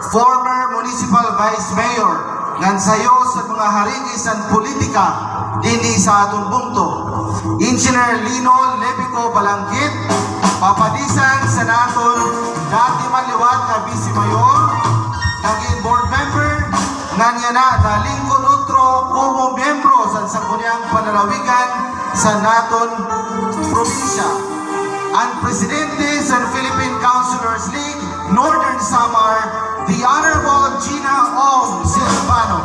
former Municipal Vice Mayor, ngan sayo sa mga harigisan politika dinhi sa atong bungto. Engineer Lino Lepico Balangkit, papadisan sa naton dati maliwat na Vice Mayor, naging board member, nganya na nalingkod utro como miyembro sa sangguniang panalawigan sa naton probinsya. Ang presidente sa Philippine Councilors League, Northern Samar, the Honorable Gina Ong Silvano.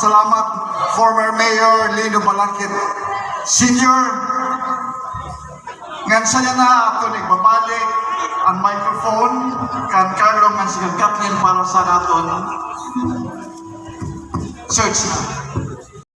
Salamat, former Mayor Lino Balangkit Senior. Ngan saya na ato nagbabalik ang microphone kan Carlo ngan si Kathleen para sa naton search.